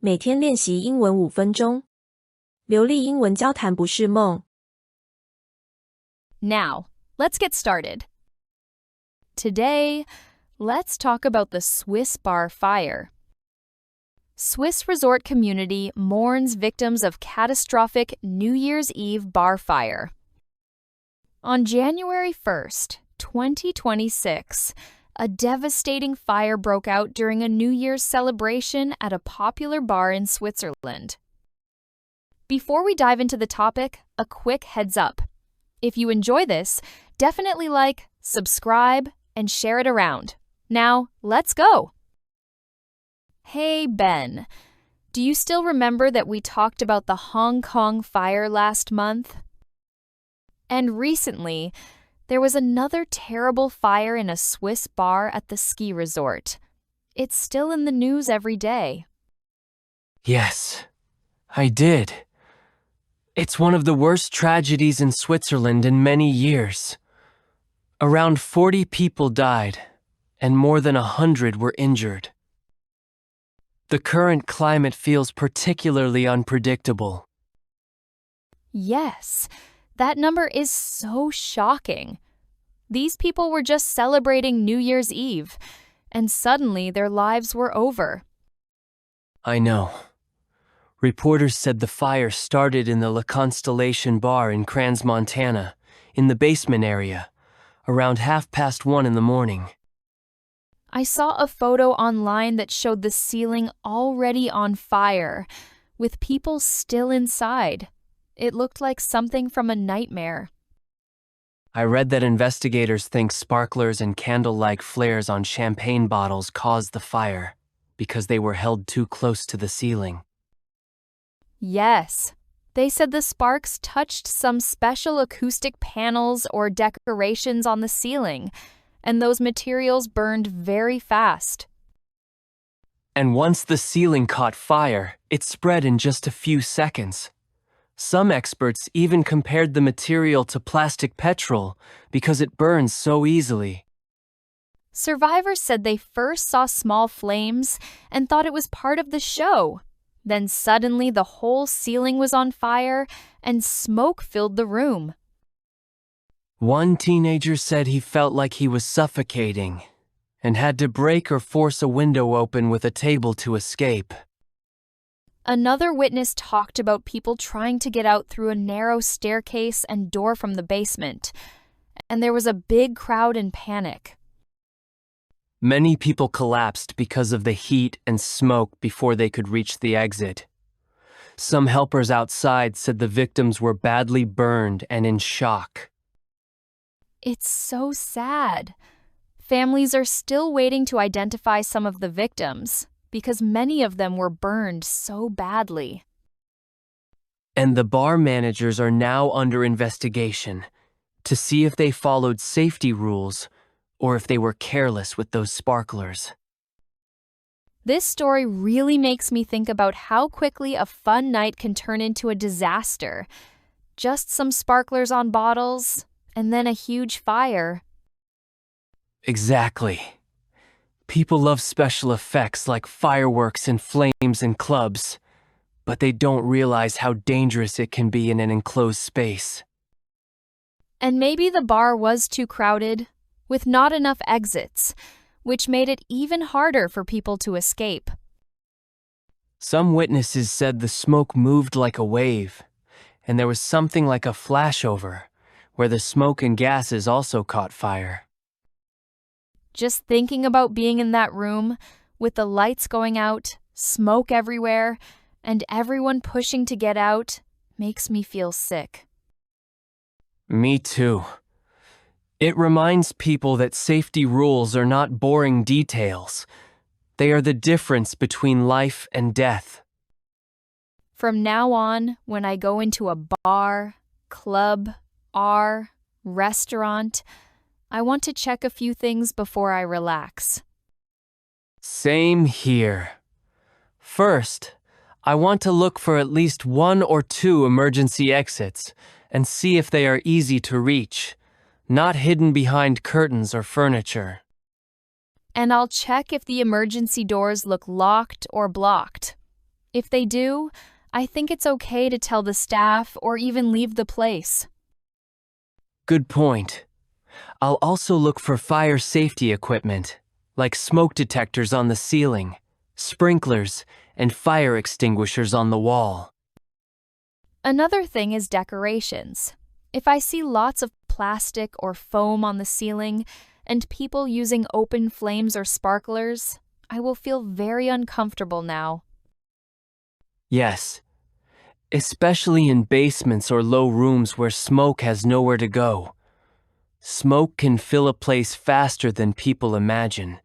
每天练习英文5分钟，流利英文交谈不是梦。Now, let's get started. Today, let's talk about the Swiss bar fire. Swiss resort community mourns victims of catastrophic New Year's Eve bar fire. On January 1st, 2026, a devastating fire broke out during a New Year's celebration at a popular bar in Switzerland. Before we dive into the topic, a quick heads up. If you enjoy this, definitely like, subscribe, and share it around. Now, let's go! Hey, Ben. Do you still remember that we talked about the Hong Kong fire last month? And recently, there was another terrible fire in a Swiss bar at the ski resort. It's still in the news every day. Yes, I did. It's one of the worst tragedies in Switzerland in many years. Around 40 people died, and more than 100 were injured. The current climate feels particularly unpredictable. Yes, that number is so shocking. These people were just celebrating New Year's Eve, and suddenly their lives were over. I know. Reporters said the fire started in the La Constellation bar in Crans, Montana, in the basement area, around 1:30 in the morning. I saw a photo online that showed the ceiling already on fire, with people still inside. It looked like something from a nightmare. I read that investigators think sparklers and candle-like flares on champagne bottles caused the fire because they were held too close to the ceiling. Yes, they said the sparks touched some special acoustic panels or decorations on the ceiling, and those materials burned very fast. And once the ceiling caught fire, it spread in just a few seconds. Some experts even compared the material to plastic petrol because it burns so easily. Survivors said they first saw small flames and thought it was part of the show. Then suddenly the whole ceiling was on fire and smoke filled the room. One teenager said he felt like he was suffocating and had to break or force a window open with a table to escape. Another witness talked about people trying to get out through a narrow staircase and door from the basement, and there was a big crowd in panic. Many people collapsed because of the heat and smoke before they could reach the exit. Some helpers outside said the victims were badly burned and in shock. It's so sad. Families are still waiting to identify some of the victims, because many of them were burned so badly. And the bar managers are now under investigation to see if they followed safety rules or if they were careless with those sparklers. This story really makes me think about how quickly a fun night can turn into a disaster. Just some sparklers on bottles, and then a huge fire. Exactly. People love special effects like fireworks and flames in clubs, but they don't realize how dangerous it can be in an enclosed space. And maybe the bar was too crowded, with not enough exits, which made it even harder for people to escape. Some witnesses said the smoke moved like a wave, and there was something like a flashover, where the smoke and gases also caught fire. Just thinking about being in that room, with the lights going out, smoke everywhere, and everyone pushing to get out, makes me feel sick. Me too. It reminds people that safety rules are not boring details. They are the difference between life and death. From now on, when I go into a bar, club, restaurant, I want to check a few things before I relax. Same here. First, I want to look for at least 1 or 2 emergency exits and see if they are easy to reach, not hidden behind curtains or furniture. And I'll check if the emergency doors look locked or blocked. If they do, I think it's okay to tell the staff or even leave the place. Good point. I'll also look for fire safety equipment, like smoke detectors on the ceiling, sprinklers, and fire extinguishers on the wall. Another thing is decorations. If I see lots of plastic or foam on the ceiling and people using open flames or sparklers, I will feel very uncomfortable now. Yes, especially in basements or low rooms where smoke has nowhere to go. Smoke can fill a place faster than people imagine.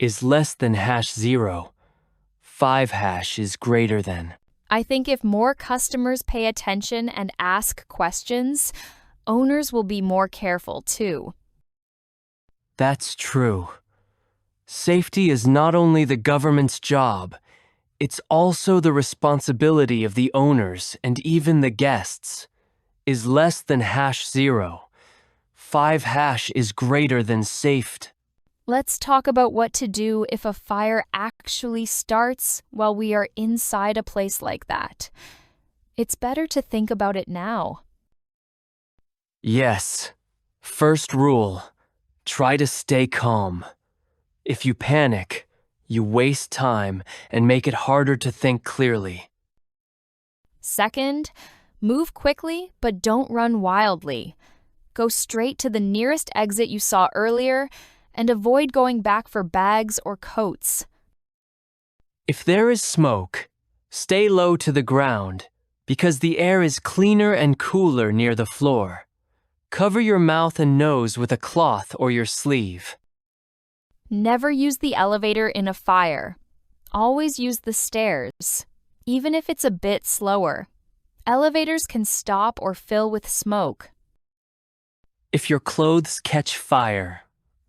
Is less than #0. 5# is greater than. I think if more customers pay attention and ask questions, owners will be more careful too. That's true. Safety is not only the government's job, it's also the responsibility of the owners and even the guests. Is less than #0. 5# is greater than safe. Let's talk about what to do if a fire actually starts while we are inside a place like that. It's better to think about it now. Yes. First rule, try to stay calm. If you panic, you waste time and make it harder to think clearly. Second, move quickly but don't run wildly. Go straight to the nearest exit you saw earlier and avoid going back for bags or coats. If there is smoke, stay low to the ground because the air is cleaner and cooler near the floor. Cover your mouth and nose with a cloth or your sleeve. Never use the elevator in a fire. Always use the stairs, even if it's a bit slower. Elevators can stop or fill with smoke. If your clothes catch fire,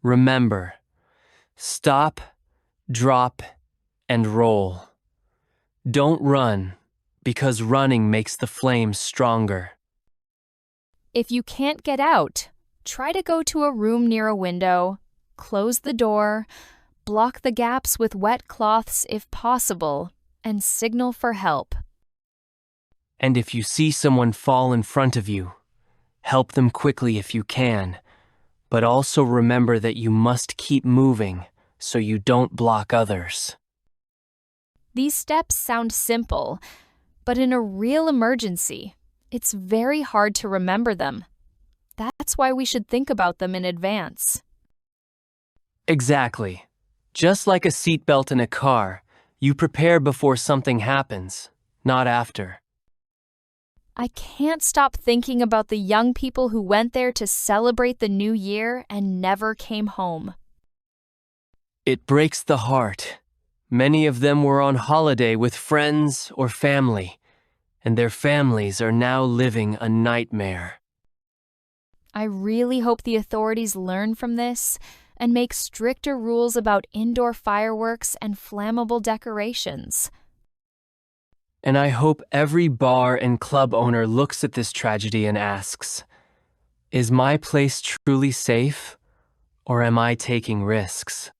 remember, stop, drop, and roll. Don't run, because running makes the flames stronger. If you can't get out, try to go to a room near a window, close the door, block the gaps with wet cloths if possible, and signal for help. And if you see someone fall in front of you, help them quickly if you can. But also remember that you must keep moving so you don't block others. These steps sound simple, but in a real emergency, it's very hard to remember them. That's why we should think about them in advance. Exactly. Just like a seatbelt in a car, you prepare before something happens, not after. I can't stop thinking about the young people who went there to celebrate the new year and never came home. It breaks the heart. Many of them were on holiday with friends or family, and their families are now living a nightmare. I really hope the authorities learn from this and make stricter rules about indoor fireworks and flammable decorations. And I hope every bar and club owner looks at this tragedy and asks, is my place truly safe, or am I taking risks?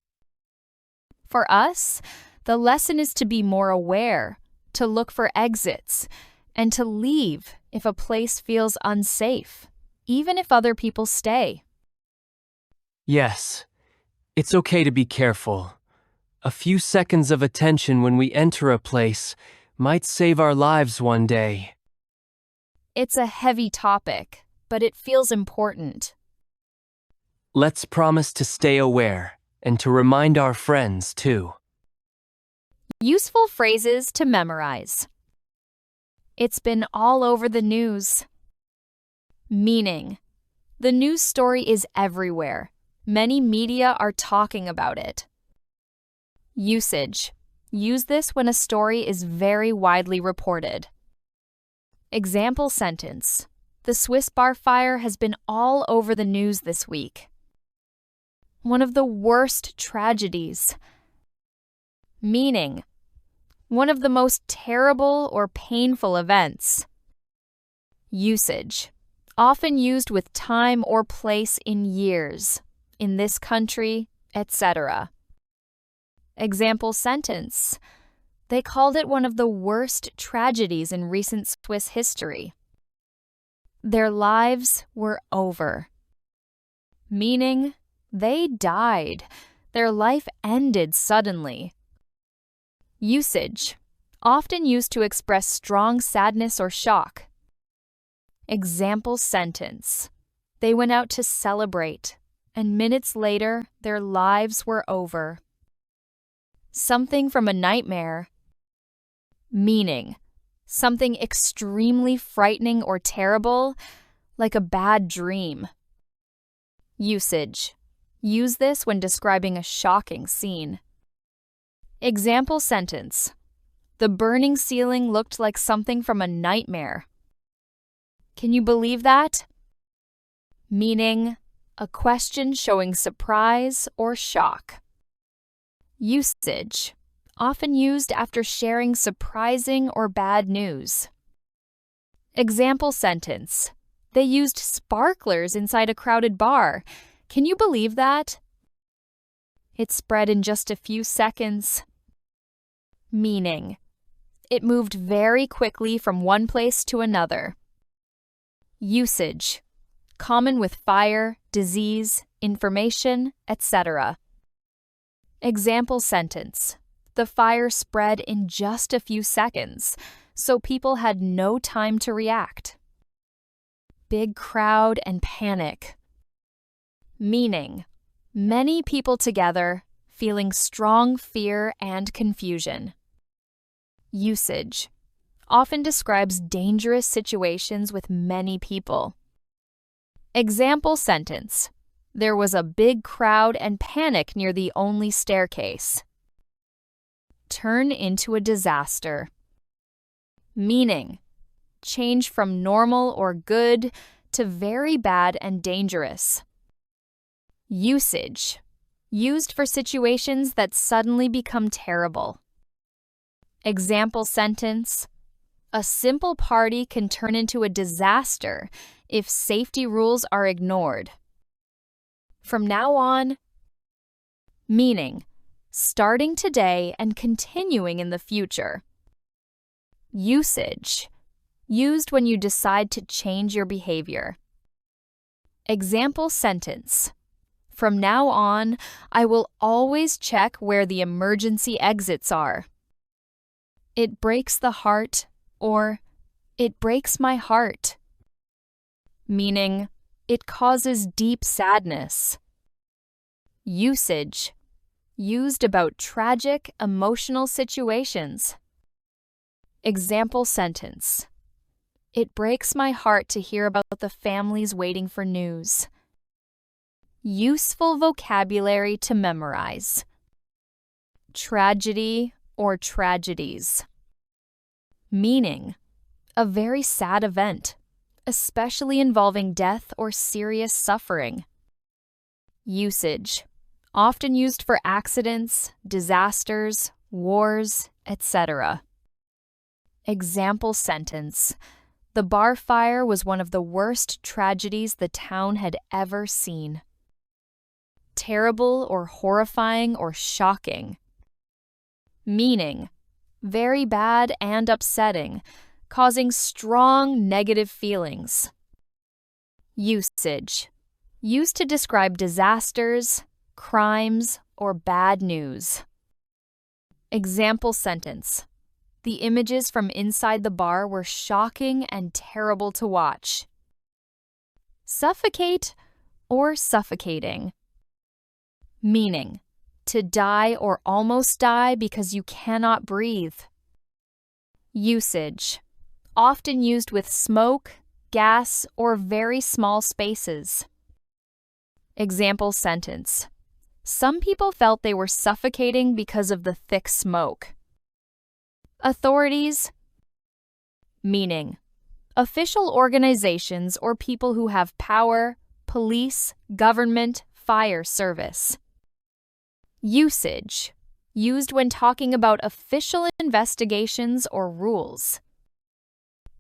For us, the lesson is to be more aware, to look for exits, and to leave if a place feels unsafe, even if other people stay. Yes, it's okay to be careful. A few seconds of attention when we enter a place might save our lives one day. It's a heavy topic, but it feels important. Let's promise to stay aware and to remind our friends too. Useful phrases to memorize. It's been all over the news. Meaning. The news story is everywhere. Many media are talking about it. Usage. Use this when a story is very widely reported. Example sentence. The Swiss bar fire has been all over the news this week. One of the worst tragedies. Meaning. One of the most terrible or painful events. Usage. Often used with time or place in years, in this country, etc. Example sentence. They called it one of the worst tragedies in recent Swiss history. Their lives were over. Meaning, they died. Their life ended suddenly. Usage, often used to express strong sadness or shock. Example sentence. They went out to celebrate, and minutes later, their lives were over. Something from a nightmare. Meaning, something extremely frightening or terrible, like a bad dream. Usage. Use this when describing a shocking scene. Example sentence. The burning ceiling looked like something from a nightmare. Can you believe that? Meaning, a question showing surprise or shock. Usage. Often used after sharing surprising or bad news. Example sentence. They used sparklers inside a crowded bar. Can you believe that? It spread in just a few seconds. Meaning, it moved very quickly from one place to another. Usage. Common with fire, disease, information, etc. Example sentence. The fire spread in just a few seconds, so people had no time to react. Big crowd and panic. Meaning, many people together, feeling strong fear and confusion. Usage. Often describes dangerous situations with many people. Example sentence. There was a big crowd and panic near the only staircase. Turn into a disaster. Meaning, change from normal or good to very bad and dangerous. Usage. Used for situations that suddenly become terrible. Example sentence. A simple party can turn into a disaster if safety rules are ignored. From now on. Meaning, starting today and continuing in the future. Usage. Used when you decide to change your behavior. Example sentence. From now on, I will always check where the emergency exits are. It breaks the heart, or it breaks my heart. Meaning, it causes deep sadness. Usage. Used about tragic, emotional situations. Example sentence. It breaks my heart to hear about the families waiting for news. Useful vocabulary to memorize. Tragedy or tragedies. Meaning, a very sad event, especially involving death or serious suffering. Usage. Often used for accidents, disasters, wars, etc. Example sentence. The bar fire was one of the worst tragedies the town had ever seen. Terrible or horrifying or shocking. Meaning, very bad and upsetting, causing strong negative feelings. Usage. Used to describe disasters, crimes, or bad news. Example sentence. The images from inside the bar were shocking and terrible to watch. Suffocate or suffocating. Meaning, to die or almost die because you cannot breathe. Usage. Often used with smoke, gas, or very small spaces. Example sentence. Some people felt they were suffocating because of the thick smoke. Authorities. Meaning, official organizations or people who have power, police, government, fire service. Usage. Used when talking about official investigations or rules.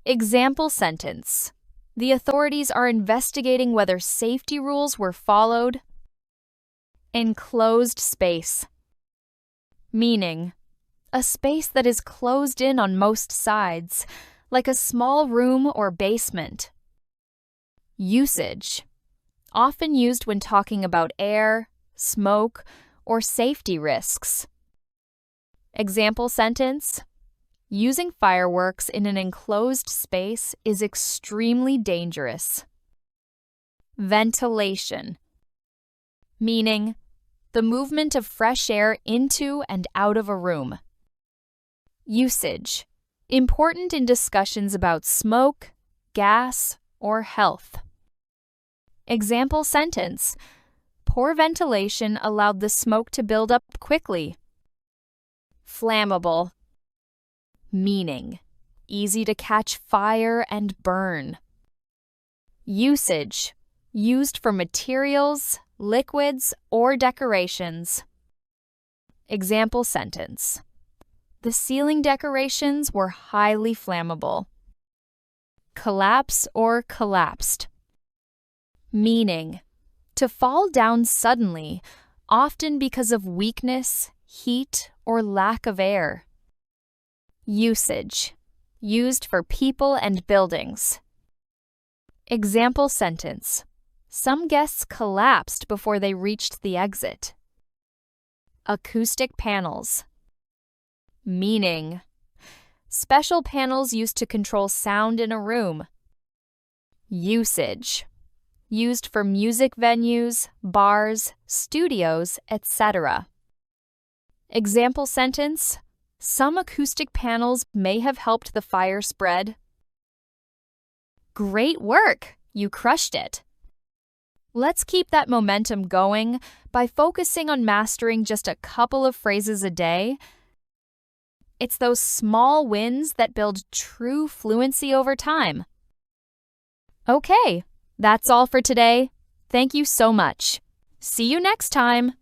Example sentence. The authorities are investigating whether safety rules were followed. Enclosed space. Meaning, a space that is closed in on most sides, like a small room or basement. Usage, often used when talking about air, smoke, or safety risks. Example sentence: using fireworks in an enclosed space is extremely dangerous. Ventilation, meaning the movement of fresh air into and out of a room. Usage, important in discussions about smoke, gas, or health. Example sentence: poor ventilation allowed the smoke to build up quickly. Flammable, meaning easy to catch fire and burn. Usage, used for materials, liquids, or decorations. Example sentence: the ceiling decorations were highly flammable. Collapse or collapsed, meaning to fall down suddenly, often because of weakness, heat, or lack of air. Usage, used for people and buildings. Example sentence: some guests collapsed before they reached the exit. Acoustic panels, meaning special panels used to control sound in a room. Usage, used for music venues, bars, studios, etc. Example sentence: some acoustic panels may have helped the fire spread. Great work! You crushed it! Let's keep that momentum going by focusing on mastering just a couple of phrases a day. It's those small wins that build true fluency over time. Okay, that's all for today. Thank you so much. See you next time.